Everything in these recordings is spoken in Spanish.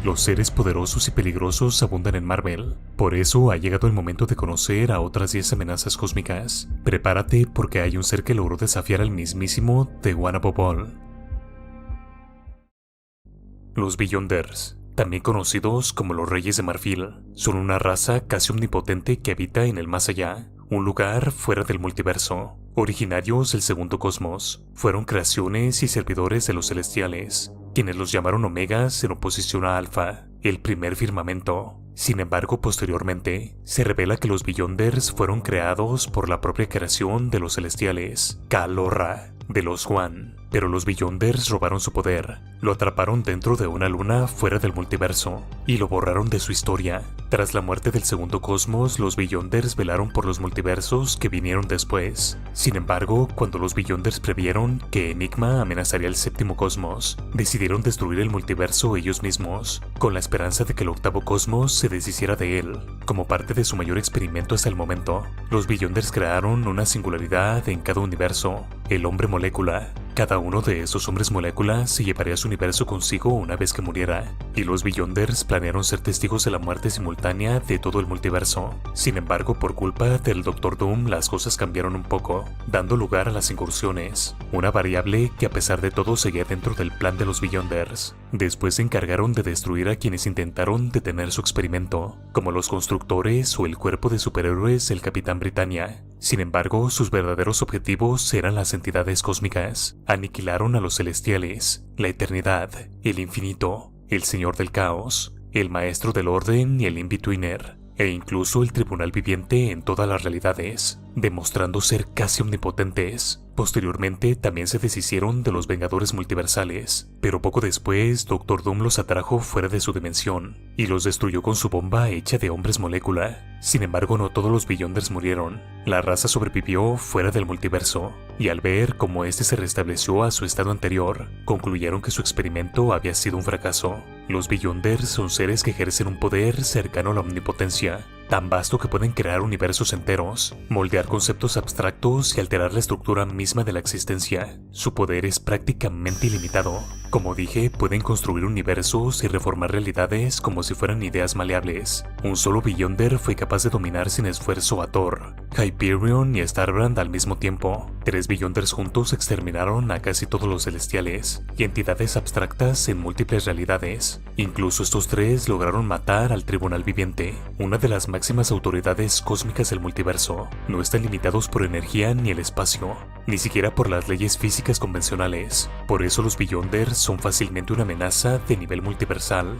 Los seres poderosos y peligrosos abundan en Marvel, por eso ha llegado el momento de conocer a otras 10 amenazas cósmicas. Prepárate porque hay un ser que logró desafiar al mismísimo The One Above All. Los Beyonders, también conocidos como los Reyes de Marfil, son una raza casi omnipotente que habita en el más allá, un lugar fuera del multiverso. Originarios del segundo cosmos, fueron creaciones y servidores de los celestiales, quienes los llamaron Omegas en oposición a Alfa, el primer firmamento. Sin embargo, posteriormente, se revela que los Beyonders fueron creados por la propia creación de los celestiales, Kal-Orra, de los Juan. Pero los Beyonders robaron su poder, lo atraparon dentro de una luna fuera del multiverso y lo borraron de su historia. Tras la muerte del segundo cosmos, los Beyonders velaron por los multiversos que vinieron después. Sin embargo, cuando los Beyonders previeron que Enigma amenazaría el séptimo cosmos, decidieron destruir el multiverso ellos mismos, con la esperanza de que el octavo cosmos se deshiciera de él. Como parte de su mayor experimento hasta el momento, los Beyonders crearon una singularidad en cada universo, el hombre molécula. Cada uno de esos hombres molécula se llevaría su universo consigo una vez que muriera, y los Beyonders planearon ser testigos de la muerte simultánea de todo el multiverso. Sin embargo, por culpa del Doctor Doom, las cosas cambiaron un poco, dando lugar a las incursiones, una variable que a pesar de todo seguía dentro del plan de los Beyonders. Después se encargaron de destruir a quienes intentaron detener su experimento, como los constructores o el cuerpo de superhéroes del Capitán Britannia. Sin embargo, sus verdaderos objetivos eran las entidades cósmicas. Aniquilaron a los celestiales, la eternidad, el infinito, el señor del caos, el maestro del orden y el in-betweener, e incluso el tribunal viviente en todas las realidades, demostrando ser casi omnipotentes. Posteriormente también se deshicieron de los Vengadores multiversales, pero poco después Doctor Doom los atrajo fuera de su dimensión y los destruyó con su bomba hecha de hombres molécula. Sin embargo, no todos los Beyonders murieron. La raza sobrevivió fuera del multiverso, y al ver cómo este se restableció a su estado anterior, concluyeron que su experimento había sido un fracaso. Los Beyonders son seres que ejercen un poder cercano a la omnipotencia, tan vasto que pueden crear universos enteros, moldear conceptos abstractos y alterar la estructura misma de la existencia. Su poder es prácticamente ilimitado. Como dije, pueden construir universos y reformar realidades como si fueran ideas maleables. Un solo Beyonder fue capaz de dominar sin esfuerzo a Thor, Hyperion y Starbrand al mismo tiempo. 3 Beyonders juntos exterminaron a casi todos los celestiales y entidades abstractas en múltiples realidades. Incluso estos 3 lograron matar al Tribunal Viviente, una de las máximas autoridades cósmicas del multiverso. No están limitados por energía ni el espacio, ni siquiera por las leyes físicas convencionales. Por eso los Beyonders son fácilmente una amenaza de nivel multiversal.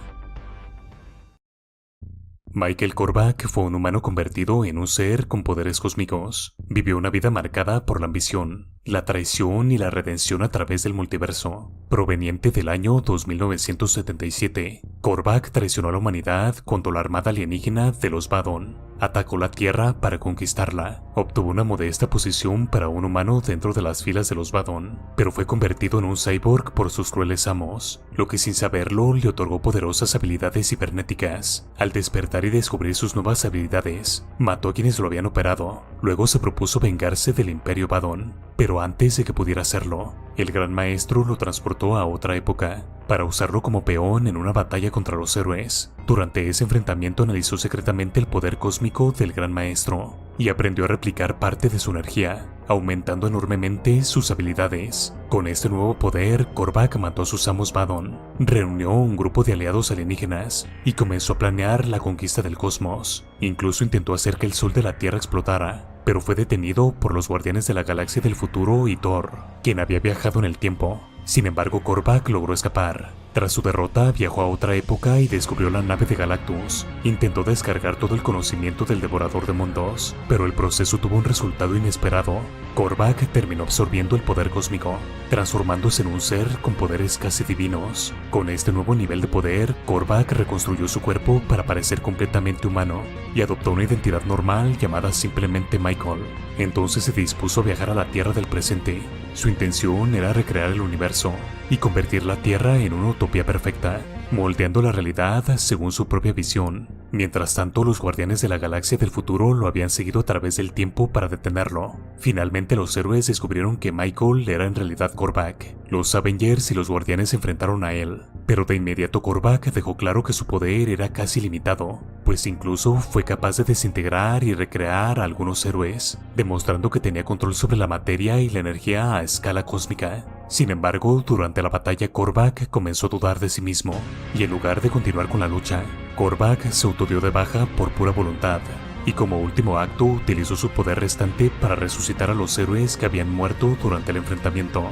Michael Korvac fue un humano convertido en un ser con poderes cósmicos. Vivió una vida marcada por la ambición, la traición y la redención a través del multiverso. Proveniente del año 2977, Korvac traicionó a la humanidad cuando la armada alienígena de los Vadon atacó la Tierra para conquistarla. Obtuvo una modesta posición para un humano dentro de las filas de los Vadon, pero fue convertido en un cyborg por sus crueles amos, lo que sin saberlo le otorgó poderosas habilidades cibernéticas. Al despertar y descubrir sus nuevas habilidades, mató a quienes lo habían operado. Luego se propuso vengarse del Imperio Vadon, pero antes de que pudiera hacerlo, el Gran Maestro lo transportó a otra época para usarlo como peón en una batalla contra los héroes. Durante ese enfrentamiento analizó secretamente el poder cósmico del Gran Maestro y aprendió a replicar parte de su energía, aumentando enormemente sus habilidades. Con este nuevo poder, Korvac mató a sus amos Vadon, reunió un grupo de aliados alienígenas y comenzó a planear la conquista del cosmos. Incluso intentó hacer que el sol de la Tierra explotara, pero fue detenido por los Guardianes de la Galaxia del Futuro y Thor, quien había viajado en el tiempo. Sin embargo, Korvac logró escapar. Tras su derrota, viajó a otra época y descubrió la nave de Galactus. Intentó descargar todo el conocimiento del Devorador de Mundos, pero el proceso tuvo un resultado inesperado. Korvac terminó absorbiendo el poder cósmico, transformándose en un ser con poderes casi divinos. Con este nuevo nivel de poder, Korvac reconstruyó su cuerpo para parecer completamente humano y adoptó una identidad normal llamada simplemente Michael. Entonces se dispuso a viajar a la Tierra del presente. Su intención era recrear el universo y convertir la Tierra en una utopía perfecta, moldeando la realidad según su propia visión. Mientras tanto, los Guardianes de la Galaxia del Futuro lo habían seguido a través del tiempo para detenerlo. Finalmente, los héroes descubrieron que Michael era en realidad Korvac. Los Avengers y los Guardianes se enfrentaron a él, pero de inmediato Korvac dejó claro que su poder era casi limitado, pues incluso fue capaz de desintegrar y recrear a algunos héroes, demostrando que tenía control sobre la materia y la energía a escala cósmica. Sin embargo, durante la batalla Korvac comenzó a dudar de sí mismo, y en lugar de continuar con la lucha, Korvac se autodió de baja por pura voluntad, y como último acto utilizó su poder restante para resucitar a los héroes que habían muerto durante el enfrentamiento.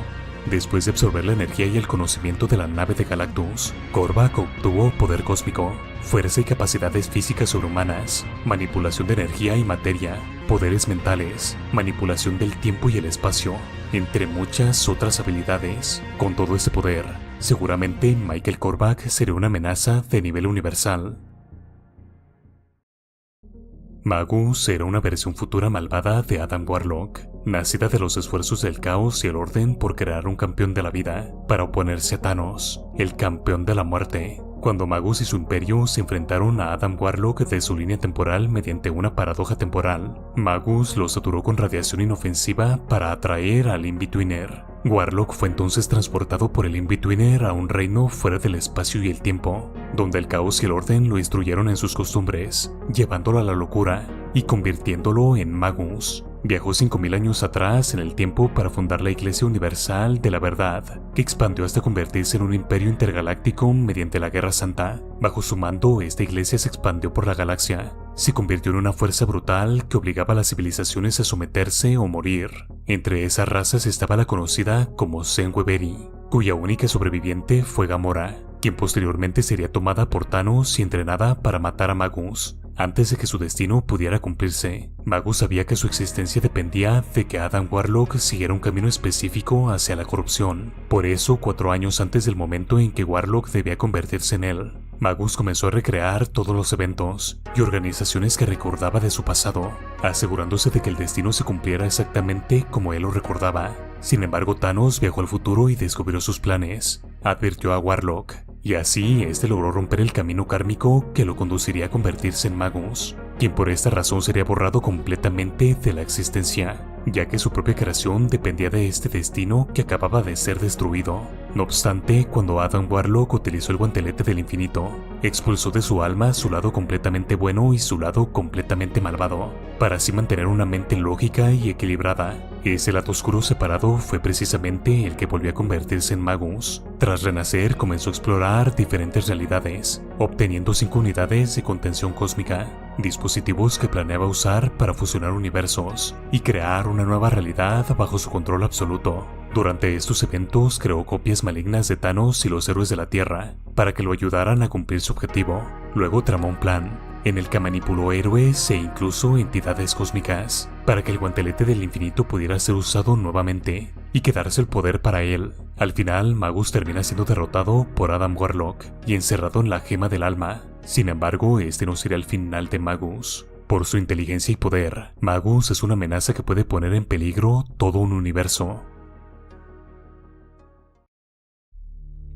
Después de absorber la energía y el conocimiento de la nave de Galactus, Korvac obtuvo poder cósmico, fuerza y capacidades físicas sobrehumanas, manipulación de energía y materia, poderes mentales, manipulación del tiempo y el espacio, entre muchas otras habilidades. Con todo ese poder, seguramente Michael Korvac sería una amenaza de nivel universal. Magus era una versión futura malvada de Adam Warlock, nacida de los esfuerzos del caos y el orden por crear un campeón de la vida para oponerse a Thanos, el campeón de la muerte. Cuando Magus y su imperio se enfrentaron a Adam Warlock de su línea temporal mediante una paradoja temporal, Magus los saturó con radiación inofensiva para atraer al In-Betweener. Warlock fue entonces transportado por el In-Betweener a un reino fuera del espacio y el tiempo, donde el caos y el orden lo instruyeron en sus costumbres, llevándolo a la locura y convirtiéndolo en Magus. Viajó 5000 años atrás en el tiempo para fundar la Iglesia Universal de la Verdad, que expandió hasta convertirse en un imperio intergaláctico mediante la Guerra Santa. Bajo su mando, esta iglesia se expandió por la galaxia. Se convirtió en una fuerza brutal que obligaba a las civilizaciones a someterse o morir. Entre esas razas estaba la conocida como Senweberi, cuya única sobreviviente fue Gamora, quien posteriormente sería tomada por Thanos y entrenada para matar a Magus. Antes de que su destino pudiera cumplirse, Magus sabía que su existencia dependía de que Adam Warlock siguiera un camino específico hacia la corrupción. Por eso, 4 años antes del momento en que Warlock debía convertirse en él, Magus comenzó a recrear todos los eventos y organizaciones que recordaba de su pasado, asegurándose de que el destino se cumpliera exactamente como él lo recordaba. Sin embargo, Thanos viajó al futuro y descubrió sus planes. Advirtió a Warlock, y así este logró romper el camino kármico que lo conduciría a convertirse en Magus, quien por esta razón sería borrado completamente de la existencia, ya que su propia creación dependía de este destino que acababa de ser destruido. No obstante, cuando Adam Warlock utilizó el guantelete del infinito, expulsó de su alma su lado completamente bueno y su lado completamente malvado, para así mantener una mente lógica y equilibrada. Ese lado oscuro separado fue precisamente el que volvió a convertirse en Magus. Tras renacer, comenzó a explorar diferentes realidades, obteniendo 5 unidades de contención cósmica, dispositivos que planeaba usar para fusionar universos y crear una nueva realidad bajo su control absoluto. Durante estos eventos creó copias malignas de Thanos y los héroes de la Tierra para que lo ayudaran a cumplir su objetivo. Luego tramó un plan en el que manipuló héroes e incluso entidades cósmicas para que el guantelete del infinito pudiera ser usado nuevamente y quedarse el poder para él. Al final, Magus termina siendo derrotado por Adam Warlock y encerrado en la gema del alma. Sin embargo, este no sería el final de Magus. Por su inteligencia y poder, Magus es una amenaza que puede poner en peligro todo un universo.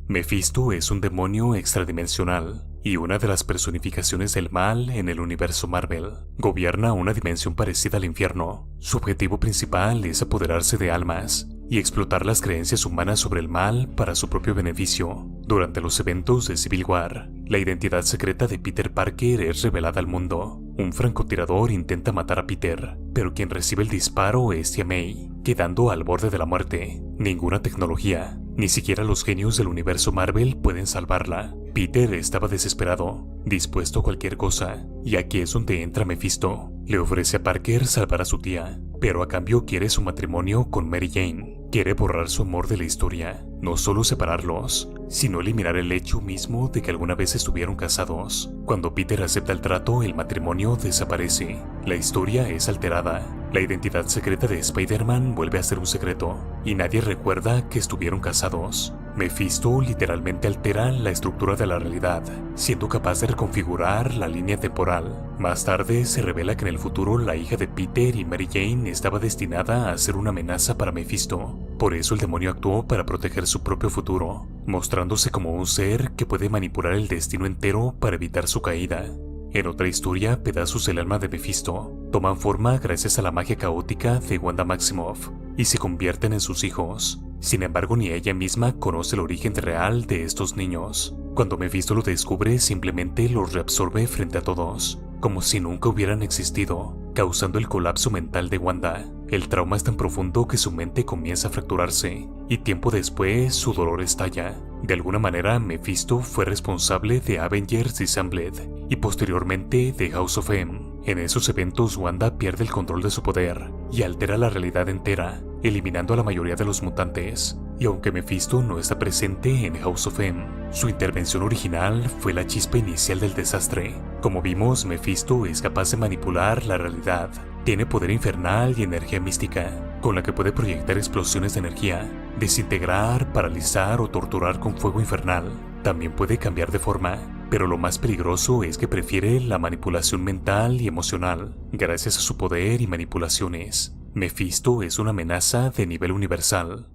Mephisto es un demonio extradimensional y una de las personificaciones del mal en el universo Marvel. Gobierna una dimensión parecida al infierno. Su objetivo principal es apoderarse de almas y explotar las creencias humanas sobre el mal para su propio beneficio. Durante los eventos de Civil War, la identidad secreta de Peter Parker es revelada al mundo. Un francotirador intenta matar a Peter, pero quien recibe el disparo es Tia May, quedando al borde de la muerte. Ninguna tecnología, ni siquiera los genios del universo Marvel pueden salvarla. Peter estaba desesperado, dispuesto a cualquier cosa, y aquí es donde entra Mephisto. Le ofrece a Parker salvar a su tía, pero a cambio quiere su matrimonio con Mary Jane. Quiere borrar su amor de la historia, no solo separarlos, sino eliminar el hecho mismo de que alguna vez estuvieron casados. Cuando Peter acepta el trato, el matrimonio desaparece. La historia es alterada. La identidad secreta de Spider-Man vuelve a ser un secreto, y nadie recuerda que estuvieron casados. Mephisto literalmente altera la estructura de la realidad, siendo capaz de reconfigurar la línea temporal. Más tarde se revela que en el futuro la hija de Peter y Mary Jane estaba destinada a ser una amenaza para Mephisto. Por eso el demonio actuó para proteger su propio futuro, mostrándose como un ser que puede manipular el destino entero para evitar su caída. En otra historia, pedazos del alma de Mephisto toman forma gracias a la magia caótica de Wanda Maximoff y se convierten en sus hijos. Sin embargo, ni ella misma conoce el origen real de estos niños. Cuando Mephisto lo descubre, simplemente los reabsorbe frente a todos, como si nunca hubieran existido, causando el colapso mental de Wanda. El trauma es tan profundo que su mente comienza a fracturarse, y tiempo después su dolor estalla. De alguna manera, Mephisto fue responsable de Avengers Disassembled y posteriormente de House of M. En esos eventos, Wanda pierde el control de su poder y altera la realidad entera, eliminando a la mayoría de los mutantes. Y aunque Mephisto no está presente en House of M, su intervención original fue la chispa inicial del desastre. Como vimos, Mephisto es capaz de manipular la realidad. Tiene poder infernal y energía mística, con la que puede proyectar explosiones de energía, desintegrar, paralizar o torturar con fuego infernal. También puede cambiar de forma, pero lo más peligroso es que prefiere la manipulación mental y emocional. Gracias a su poder y manipulaciones, Mephisto es una amenaza de nivel universal.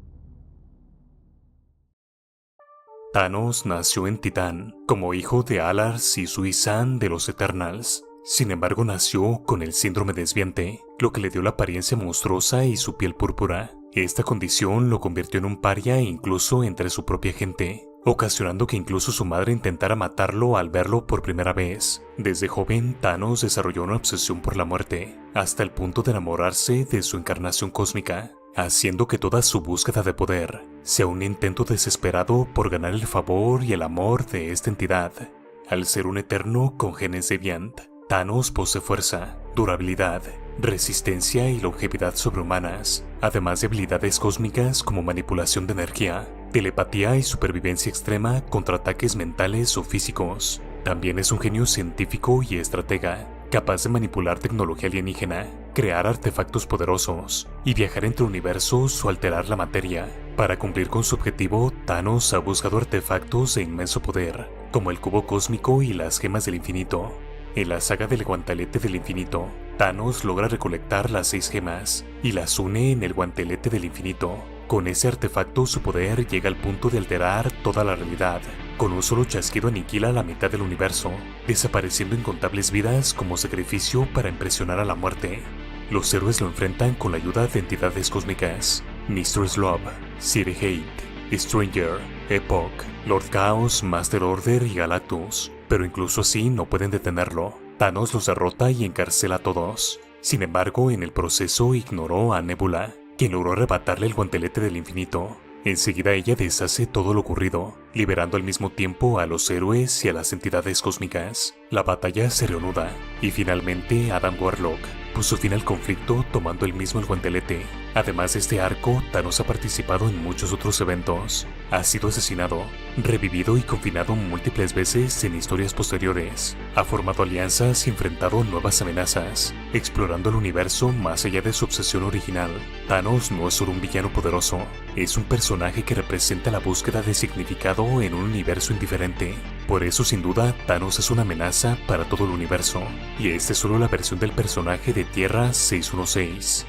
Thanos nació en Titán, como hijo de Alars y Suizan de los Eternals. Sin embargo, nació con el síndrome desviante, lo que le dio la apariencia monstruosa y su piel púrpura. Esta condición lo convirtió en un paria incluso entre su propia gente, ocasionando que incluso su madre intentara matarlo al verlo por primera vez. Desde joven, Thanos desarrolló una obsesión por la muerte, hasta el punto de enamorarse de su encarnación cósmica, haciendo que toda su búsqueda de poder sea un intento desesperado por ganar el favor y el amor de esta entidad. Al ser un eterno con genes Deviant, Thanos posee fuerza, durabilidad, resistencia y longevidad sobrehumanas, además de habilidades cósmicas como manipulación de energía, telepatía y supervivencia extrema contra ataques mentales o físicos. También es un genio científico y estratega, capaz de manipular tecnología alienígena, crear artefactos poderosos y viajar entre universos o alterar la materia. Para cumplir con su objetivo, Thanos ha buscado artefactos de inmenso poder, como el cubo cósmico y las gemas del infinito. En la saga del guantelete del infinito, Thanos logra recolectar las 6 gemas y las une en el guantelete del infinito. Con ese artefacto, su poder llega al punto de alterar toda la realidad. Con un solo chasquido aniquila la mitad del universo, desapareciendo incontables vidas como sacrificio para impresionar a la muerte. Los héroes lo enfrentan con la ayuda de entidades cósmicas: Mistress Love, City Hate, Stranger, Epoch, Lord Chaos, Master Order y Galactus. Pero incluso así no pueden detenerlo. Thanos los derrota y encarcela a todos. Sin embargo, en el proceso ignoró a Nebula, quien logró arrebatarle el guantelete del infinito. Enseguida ella deshace todo lo ocurrido, liberando al mismo tiempo a los héroes y a las entidades cósmicas. La batalla se reanuda, y finalmente Adam Warlock puso fin al conflicto tomando él mismo el guantelete. Además de este arco, Thanos ha participado en muchos otros eventos. Ha sido asesinado, revivido y confinado múltiples veces en historias posteriores. Ha formado alianzas y enfrentado nuevas amenazas, explorando el universo más allá de su obsesión original. Thanos no es solo un villano poderoso, es un personaje que representa la búsqueda de significado en un universo indiferente. Por eso, sin duda, Thanos es una amenaza para todo el universo, y esta es solo la versión del personaje de Tierra 616.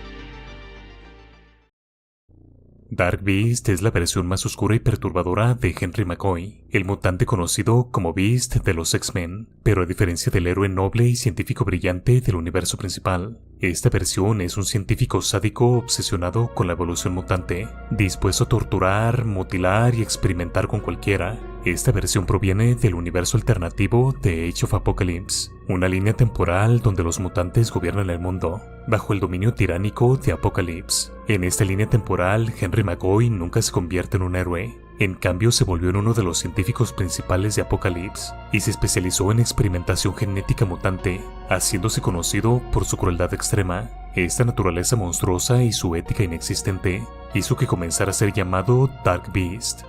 Dark Beast es la versión más oscura y perturbadora de Henry McCoy, el mutante conocido como Beast de los X-Men, pero a diferencia del héroe noble y científico brillante del universo principal, esta versión es un científico sádico obsesionado con la evolución mutante, dispuesto a torturar, mutilar y experimentar con cualquiera. Esta versión proviene del universo alternativo de Age of Apocalypse, una línea temporal donde los mutantes gobiernan el mundo, bajo el dominio tiránico de Apocalypse. En esta línea temporal, Henry McCoy nunca se convierte en un héroe. En cambio, se volvió en uno de los científicos principales de Apocalypse y se especializó en experimentación genética mutante, haciéndose conocido por su crueldad extrema. Esta naturaleza monstruosa y su ética inexistente hizo que comenzara a ser llamado Dark Beast.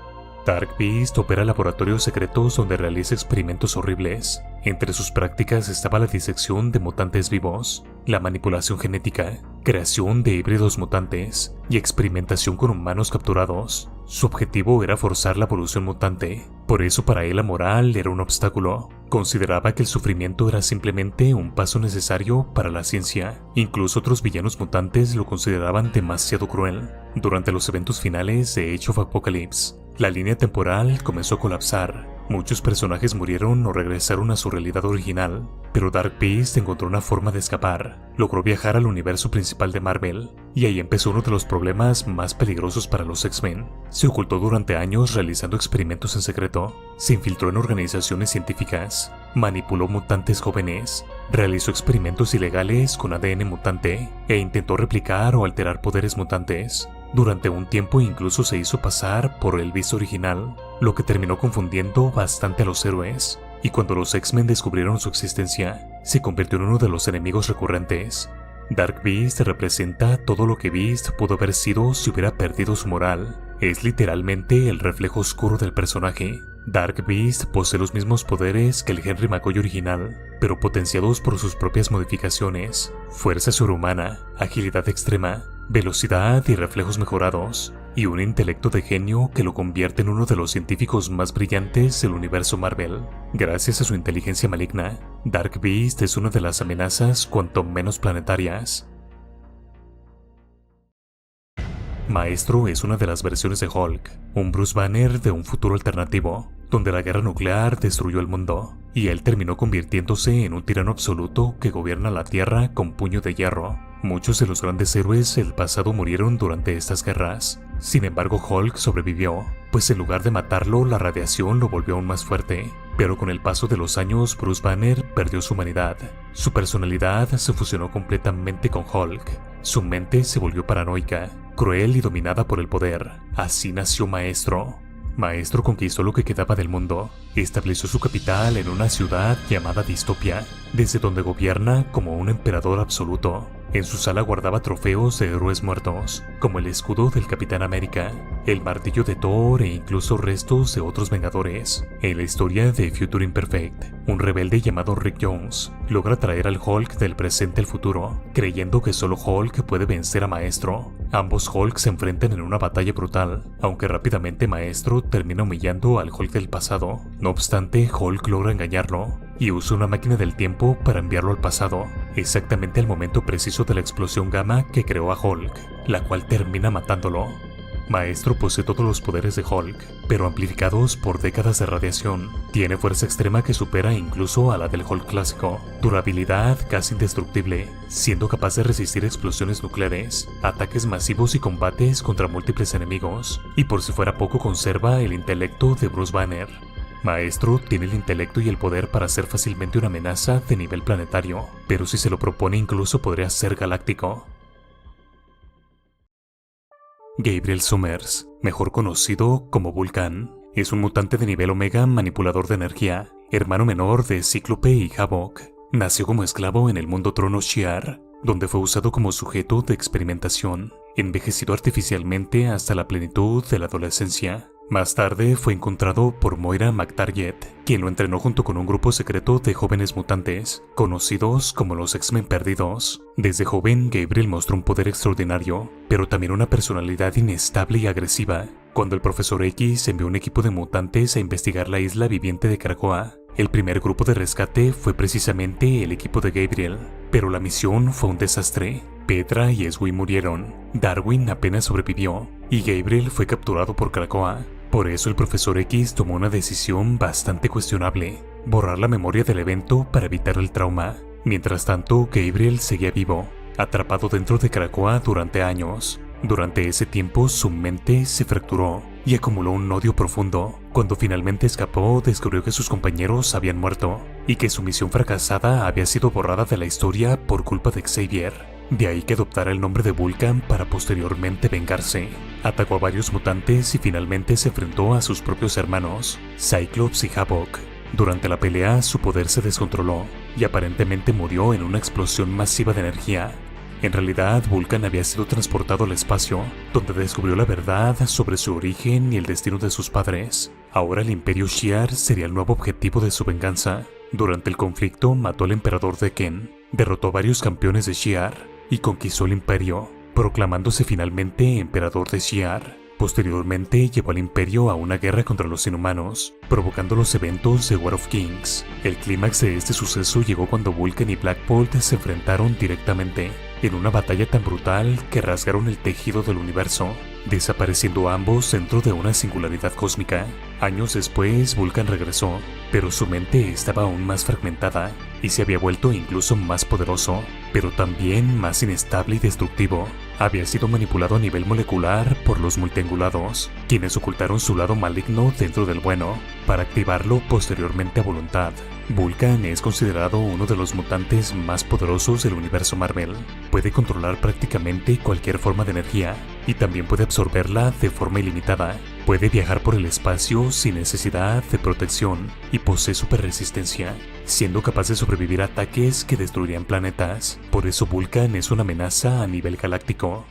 Dark Beast opera laboratorios secretos donde realiza experimentos horribles. Entre sus prácticas estaba la disección de mutantes vivos, la manipulación genética, creación de híbridos mutantes y experimentación con humanos capturados. Su objetivo era forzar la evolución mutante, por eso para él la moral era un obstáculo. Consideraba que el sufrimiento era simplemente un paso necesario para la ciencia. Incluso otros villanos mutantes lo consideraban demasiado cruel. Durante los eventos finales de Age of Apocalypse, la línea temporal comenzó a colapsar Muchos personajes murieron o regresaron a su realidad original, pero Dark Beast encontró una forma de escapar. Logró viajar al universo principal de Marvel, y ahí empezó uno de los problemas más peligrosos para los X-Men. Se ocultó durante años realizando experimentos en secreto, se infiltró en organizaciones científicas, manipuló mutantes jóvenes, realizó experimentos ilegales con ADN mutante e intentó replicar o alterar poderes mutantes. Durante un tiempo incluso se hizo pasar por el Beast original, lo que terminó confundiendo bastante a los héroes, y cuando los X-Men descubrieron su existencia, se convirtió en uno de los enemigos recurrentes. Dark Beast representa todo lo que Beast pudo haber sido si hubiera perdido su moral. Es literalmente el reflejo oscuro del personaje. Dark Beast posee los mismos poderes que el Henry McCoy original, pero potenciados por sus propias modificaciones: fuerza sobrehumana, agilidad extrema, velocidad y reflejos mejorados, y un intelecto de genio que lo convierte en uno de los científicos más brillantes del universo Marvel. Gracias a su inteligencia maligna, Dark Beast es una de las amenazas cuanto menos planetarias. Maestro es una de las versiones de Hulk, un Bruce Banner de un futuro alternativo, donde la guerra nuclear destruyó el mundo, y él terminó convirtiéndose en un tirano absoluto que gobierna la Tierra con puño de hierro. Muchos de los grandes héroes del pasado murieron durante estas guerras. Sin embargo, Hulk sobrevivió, pues en lugar de matarlo, la radiación lo volvió aún más fuerte. Pero con el paso de los años, Bruce Banner perdió su humanidad. Su personalidad se fusionó completamente con Hulk. Su mente se volvió paranoica, cruel y dominada por el poder. Así nació Maestro. Maestro conquistó lo que quedaba del mundo, estableció su capital en una ciudad llamada Distopia, desde donde gobierna como un emperador absoluto. En su sala guardaba trofeos de héroes muertos, como el escudo del Capitán América, el martillo de Thor e incluso restos de otros Vengadores. En la historia de Future Imperfect, un rebelde llamado Rick Jones logra traer al Hulk del presente al futuro, creyendo que solo Hulk puede vencer a Maestro. Ambos Hulk se enfrentan en una batalla brutal, aunque rápidamente Maestro termina humillando al Hulk del pasado. No obstante, Hulk logra engañarlo y usa una máquina del tiempo para enviarlo al pasado, exactamente al momento preciso de la explosión gamma que creó a Hulk, la cual termina matándolo. Maestro posee todos los poderes de Hulk, pero amplificados por décadas de radiación. Tiene fuerza extrema que supera incluso a la del Hulk clásico, durabilidad casi indestructible, siendo capaz de resistir explosiones nucleares, ataques masivos y combates contra múltiples enemigos, y por si fuera poco conserva el intelecto de Bruce Banner. Maestro tiene el intelecto y el poder para ser fácilmente una amenaza de nivel planetario, pero si se lo propone incluso podría ser galáctico. Gabriel Summers, mejor conocido como Vulcan, es un mutante de nivel Omega manipulador de energía, hermano menor de Cíclope y Havok. Nació como esclavo en el mundo Trono Shi'ar, donde fue usado como sujeto de experimentación, envejecido artificialmente hasta la plenitud de la adolescencia. Más tarde fue encontrado por Moira McTarget, quien lo entrenó junto con un grupo secreto de jóvenes mutantes, conocidos como los X-Men Perdidos. Desde joven, Gabriel mostró un poder extraordinario, pero también una personalidad inestable y agresiva. Cuando el Profesor X envió un equipo de mutantes a investigar la isla viviente de Krakoa, el primer grupo de rescate fue precisamente el equipo de Gabriel, pero la misión fue un desastre. Petra y Eswi murieron, Darwin apenas sobrevivió, y Gabriel fue capturado por Krakoa. Por eso el Profesor X tomó una decisión bastante cuestionable: borrar la memoria del evento para evitar el trauma. Mientras tanto, Gabriel seguía vivo, atrapado dentro de Krakoa durante años. Durante ese tiempo su mente se fracturó y acumuló un odio profundo. Cuando finalmente escapó, descubrió que sus compañeros habían muerto y que su misión fracasada había sido borrada de la historia por culpa de Xavier. De ahí que adoptara el nombre de Vulcan para posteriormente vengarse. Atacó a varios mutantes y finalmente se enfrentó a sus propios hermanos, Cyclops y Havok. Durante la pelea, su poder se descontroló y aparentemente murió en una explosión masiva de energía. En realidad, Vulcan había sido transportado al espacio, donde descubrió la verdad sobre su origen y el destino de sus padres. Ahora el Imperio Shi'ar sería el nuevo objetivo de su venganza. Durante el conflicto, mató al emperador Deken, derrotó a varios campeones de Shi'ar y conquistó el imperio, proclamándose finalmente emperador de Shi'ar. Posteriormente llevó al imperio a una guerra contra los inhumanos, provocando los eventos de War of Kings. El clímax de este suceso llegó cuando Vulcan y Black Bolt se enfrentaron directamente, en una batalla tan brutal que rasgaron el tejido del universo. desapareciendo ambos dentro de una singularidad cósmica. Años después, Vulcan regresó, pero su mente estaba aún más fragmentada y se había vuelto incluso más poderoso, pero también más inestable y destructivo. Había sido manipulado a nivel molecular por los multiangulados, quienes ocultaron su lado maligno dentro del bueno, para activarlo posteriormente a voluntad. Vulcan es considerado uno de los mutantes más poderosos del universo Marvel. Puede controlar prácticamente cualquier forma de energía y también puede absorberla de forma ilimitada. Puede viajar por el espacio sin necesidad de protección y posee superresistencia, siendo capaz de sobrevivir a ataques que destruirían planetas. Por eso Vulcan es una amenaza a nivel galáctico.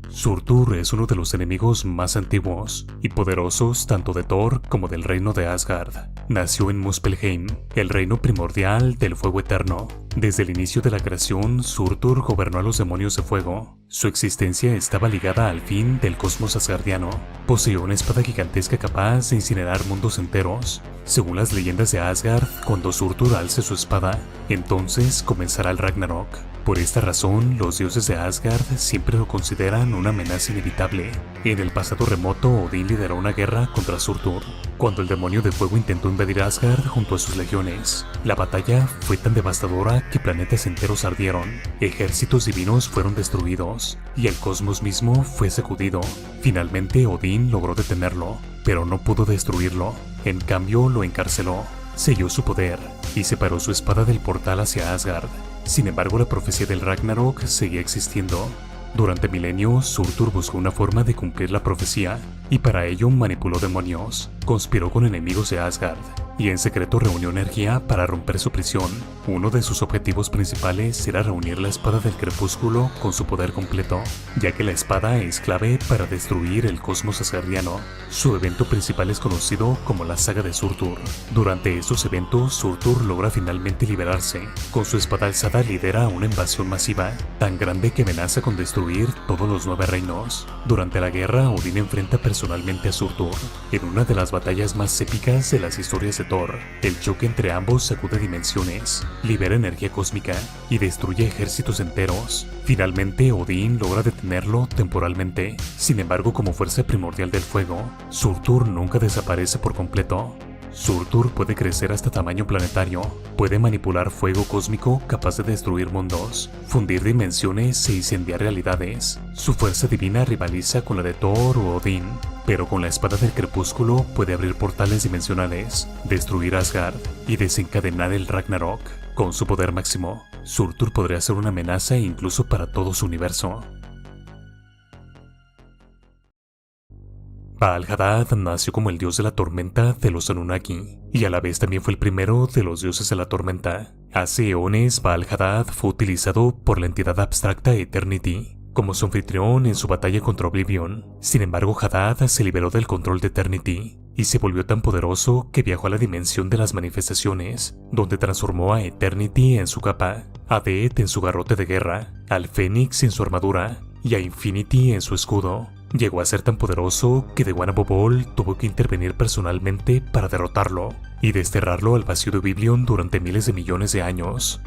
Surtur es uno de los enemigos más antiguos y poderosos tanto de Thor como del reino de Asgard. Nació en Muspelheim, el reino primordial del fuego eterno. Desde el inicio de la creación, Surtur gobernó a los demonios de fuego. Su existencia estaba ligada al fin del cosmos asgardiano. Poseía una espada gigantesca capaz de incinerar mundos enteros. Según las leyendas de Asgard, cuando Surtur alce su espada, entonces comenzará el Ragnarok. Por esta razón, los dioses de Asgard siempre lo consideran una amenaza inevitable. En el pasado remoto, Odín lideró una guerra contra Surtur, cuando el demonio de fuego intentó invadir Asgard junto a sus legiones. La batalla fue tan devastadora que planetas enteros ardieron, ejércitos divinos fueron destruidos, y el cosmos mismo fue sacudido. Finalmente, Odín logró detenerlo, pero no pudo destruirlo. En cambio, lo encarceló, selló su poder y separó su espada del portal hacia Asgard. Sin embargo, la profecía del Ragnarok seguía existiendo. Durante milenios, Surtur buscó una forma de cumplir la profecía, y para ello manipuló demonios, conspiró con enemigos de Asgard, y en secreto reunió energía para romper su prisión. Uno de sus objetivos principales era reunir la espada del crepúsculo con su poder completo, ya que la espada es clave para destruir el cosmos asgardiano. Su evento principal es conocido como la saga de Surtur. Durante estos eventos, Surtur logra finalmente liberarse. Con su espada alzada lidera una invasión masiva, tan grande que amenaza con destruir todos los 9 reinos. Durante la guerra, Odín enfrenta personalmente a Surtur, en una de las batallas más épicas de las historias de Thor. El choque entre ambos sacude dimensiones, libera energía cósmica y destruye ejércitos enteros. Finalmente, Odín logra detenerlo temporalmente. Sin embargo, como fuerza primordial del fuego, Surtur nunca desaparece por completo. Surtur puede crecer hasta tamaño planetario, puede manipular fuego cósmico capaz de destruir mundos, fundir dimensiones e incendiar realidades. Su fuerza divina rivaliza con la de Thor o Odín, pero con la espada del crepúsculo puede abrir portales dimensionales, destruir Asgard y desencadenar el Ragnarok. Con su poder máximo, Surtur podría ser una amenaza incluso para todo su universo. Baal-Hadad nació como el dios de la tormenta de los Anunnaki, y a la vez también fue el primero de los dioses de la tormenta. Hace eones, Baal-Hadad fue utilizado por la entidad abstracta Eternity como su anfitrión en su batalla contra Oblivion. Sin embargo, Hadad se liberó del control de Eternity y se volvió tan poderoso que viajó a la dimensión de las manifestaciones, donde transformó a Eternity en su capa, a Death en su garrote de guerra, al Fénix en su armadura y a Infinity en su escudo. Llegó a ser tan poderoso que The One Above All tuvo que intervenir personalmente para derrotarlo y desterrarlo al vacío de Oblivion durante miles de millones de años.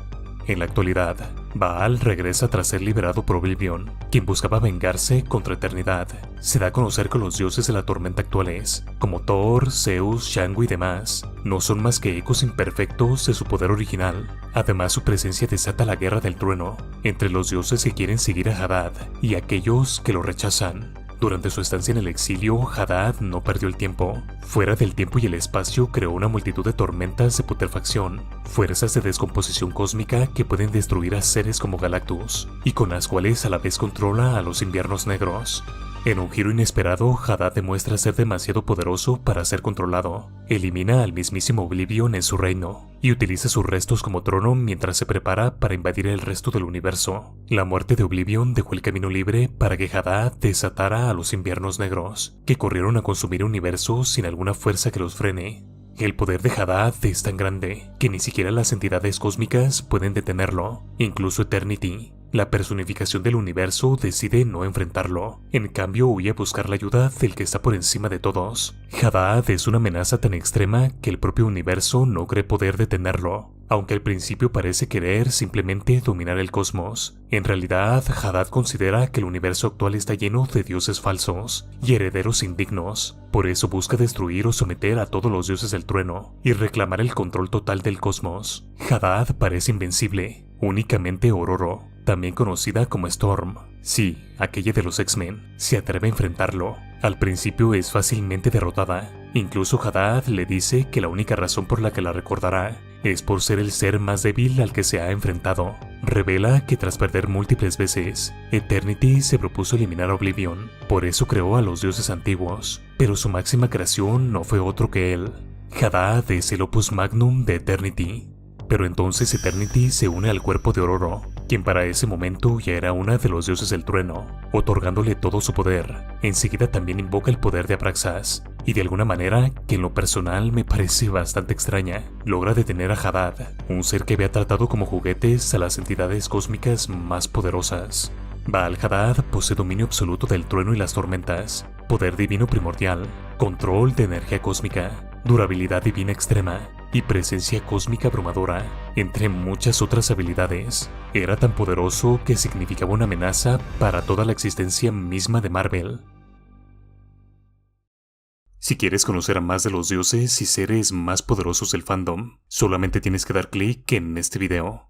En la actualidad, Baal regresa tras ser liberado por Oblivion, quien buscaba vengarse contra Eternidad. Se da a conocer que los dioses de la tormenta actuales, como Thor, Zeus, Shangu y demás, no son más que ecos imperfectos de su poder original. Además, su presencia desata la guerra del trueno entre los dioses que quieren seguir a Hadad y aquellos que lo rechazan. Durante su estancia en el exilio, Hadad no perdió el tiempo. Fuera del tiempo y el espacio creó una multitud de tormentas de putrefacción, fuerzas de descomposición cósmica que pueden destruir a seres como Galactus, y con las cuales a la vez controla a los inviernos negros. En un giro inesperado, Hadad demuestra ser demasiado poderoso para ser controlado. Elimina al mismísimo Oblivion en su reino y utiliza sus restos como trono mientras se prepara para invadir el resto del universo. La muerte de Oblivion dejó el camino libre para que Hadad desatara a los inviernos negros, que corrieron a consumir el universo sin alguna fuerza que los frene. El poder de Hadad es tan grande que ni siquiera las entidades cósmicas pueden detenerlo, incluso Eternity. La personificación del universo decide no enfrentarlo, en cambio huye a buscar la ayuda del que está por encima de todos. Hadad es una amenaza tan extrema que el propio universo no cree poder detenerlo. Aunque al principio parece querer simplemente dominar el cosmos, en realidad Hadad considera que el universo actual está lleno de dioses falsos y herederos indignos. Por eso busca destruir o someter a todos los dioses del trueno y reclamar el control total del cosmos. Hadad parece invencible. Únicamente Ororo, también conocida como Storm, sí, aquella de los X-Men, se atreve a enfrentarlo. Al principio es fácilmente derrotada. Incluso Hadad le dice que la única razón por la que la recordará es por ser el ser más débil al que se ha enfrentado. Revela que tras perder múltiples veces, Eternity se propuso eliminar a Oblivion, por eso creó a los dioses antiguos, pero su máxima creación no fue otro que él. Hadad es el opus magnum de Eternity. Pero entonces Eternity se une al cuerpo de Ororo, quien para ese momento ya era una de los dioses del trueno, otorgándole todo su poder. Enseguida también invoca el poder de Abraxas, y de alguna manera, que en lo personal me parece bastante extraña, logra detener a Hadad, un ser que había tratado como juguetes a las entidades cósmicas más poderosas. Baal-Hadad posee dominio absoluto del trueno y las tormentas, poder divino primordial, control de energía cósmica, durabilidad divina extrema y presencia cósmica abrumadora, entre muchas otras habilidades. Era tan poderoso que significaba una amenaza para toda la existencia misma de Marvel. Si quieres conocer a más de los dioses y seres más poderosos del fandom, solamente tienes que dar clic en este video.